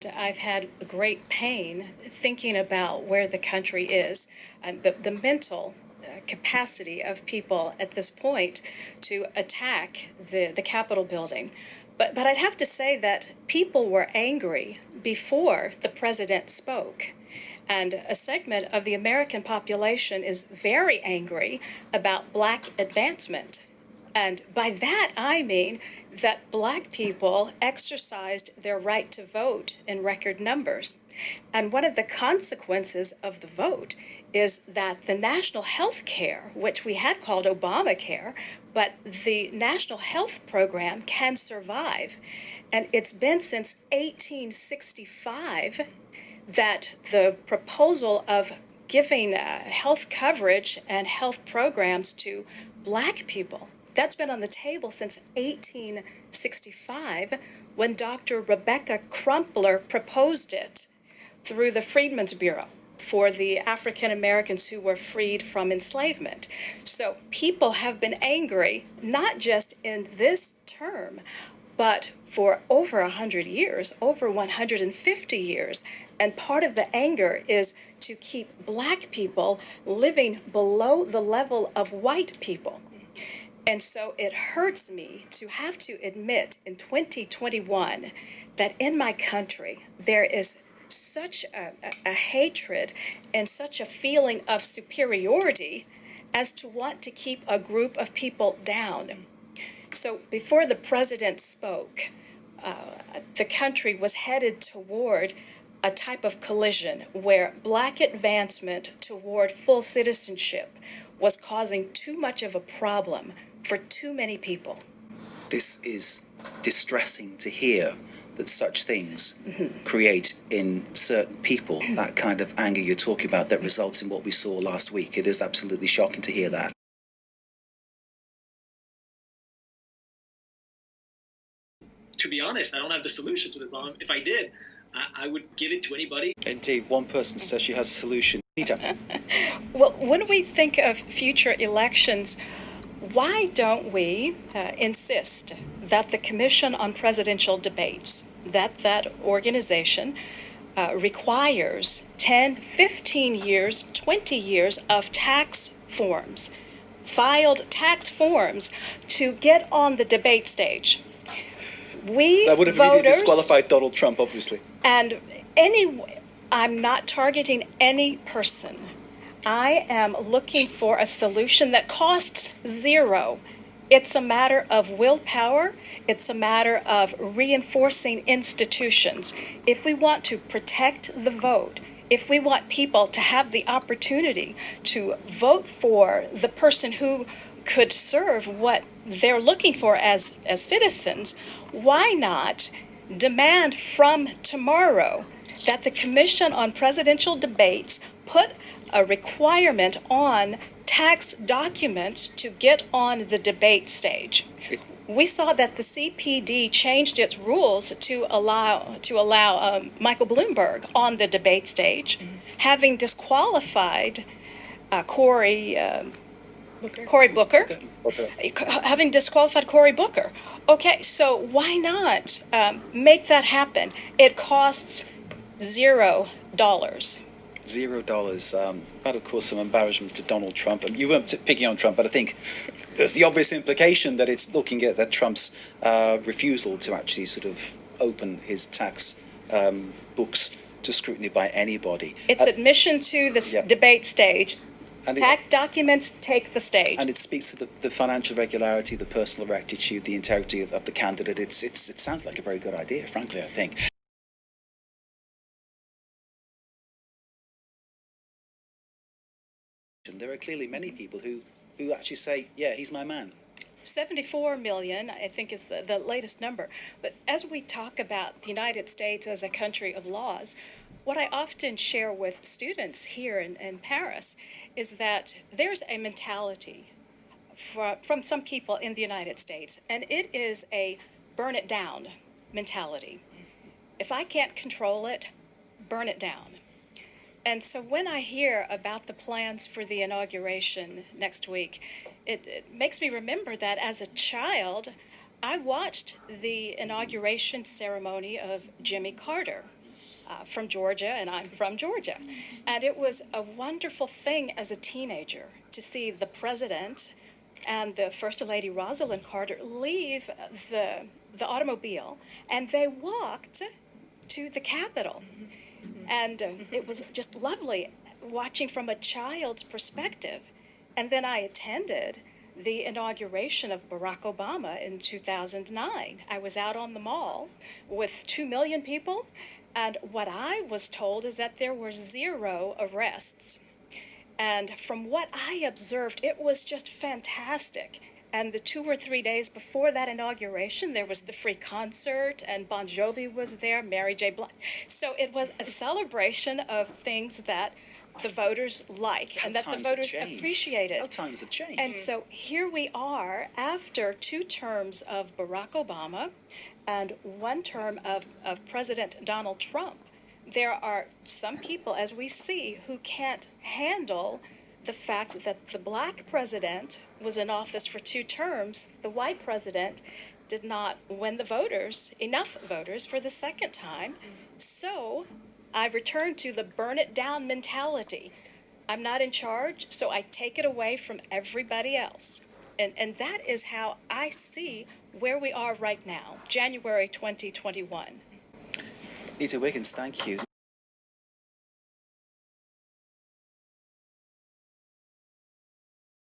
I've had great pain thinking about where the country is and the mental capacity of people at this point to attack the Capitol building. But I'd have to say that people were angry before the president spoke. And a segment of the American population is very angry about Black advancement. And by that, I mean that Black people exercised their right to vote in record numbers. And one of the consequences of the vote is that the national health care, which we had called Obamacare, but the national health program can survive. And it's been since 1865 that the proposal of giving health coverage and health programs to Black people, that's been on the table since 1865 when Dr. Rebecca Crumpler proposed it through the Freedmen's Bureau for the African Americans who were freed from enslavement. So people have been angry, not just in this term, but for over 100 years, over 150 years. And part of the anger is to keep Black people living below the level of white people. And so it hurts me to have to admit in 2021 that in my country there is such a hatred and such a feeling of superiority as to want to keep a group of people down. So before the president spoke, the country was headed toward a type of collision where Black advancement toward full citizenship was causing too much of a problem for too many people. This is distressing to hear that such things create in certain people that kind of anger you're talking about that results in what we saw last week. It is absolutely shocking to hear that. To be honest, I don't have the solution to the problem. If I did, I would give it to anybody. Indeed, one person says she has a solution. Nita. Well, when we think of future elections, why don't we insist that the Commission on Presidential Debates, that organization requires 10, 15 years, 20 years of tax forms, filed tax forms to get on the debate stage? That would have really disqualified Donald Trump, obviously. And I'm not targeting any person. I am looking for a solution that costs zero. It's a matter of willpower. It's a matter of reinforcing institutions. If we want to protect the vote, if we want people to have the opportunity to vote for the person who could serve what they're looking for as citizens, why not demand from tomorrow that the Commission on Presidential Debates put a requirement on tax documents to get on the debate stage? We saw that the CPD changed its rules to allow Michael Bloomberg on the debate stage, having disqualified Cory Booker. Having disqualified Cory Booker. Okay, so why not make that happen? It costs $0. $0. That, of course, some embarrassment to Donald Trump. You weren't picking on Trump, but I think there's the obvious implication that it's looking at that Trump's refusal to actually sort of open his tax books to scrutiny by anybody. It's admission to the debate stage. And tax documents take the stage. And it speaks to the financial regularity, the personal rectitude, the integrity of the candidate. It sounds like a very good idea, frankly, I think. There are clearly many people who actually say, yeah, he's my man. 74 million, I think, is the latest number. But as we talk about the United States as a country of laws, what I often share with students here in Paris is that there's a mentality from some people in the United States, and it is a burn it down mentality. If I can't control it, burn it down. And so when I hear about the plans for the inauguration next week, it makes me remember that as a child, I watched the inauguration ceremony of Jimmy Carter. from Georgia, and I'm from Georgia. And it was a wonderful thing as a teenager to see the president and the First Lady Rosalind Carter leave the automobile, and they walked to the Capitol. And it was just lovely watching from a child's perspective. And then I attended the inauguration of Barack Obama in 2009. I was out on the mall with 2 million people, and what I was told is that there were 0 arrests. And from what I observed, it was just fantastic. And the 2 or 3 days before that inauguration, there was the free concert, and Bon Jovi was there, Mary J. Blige. So it was a celebration of things that the voters like and that the voters appreciated. How times have changed. And so here we are after 2 terms of Barack Obama and 1 term of President Donald Trump. There are some people, as we see, who can't handle the fact that the black president was in office for 2 terms. The white president did not win enough voters for the second time. So I return to the burn it down mentality. I'm not in charge, so I take it away from everybody else. And that is how I see where we are right now, January 2021. Nita Wiggins, thank you.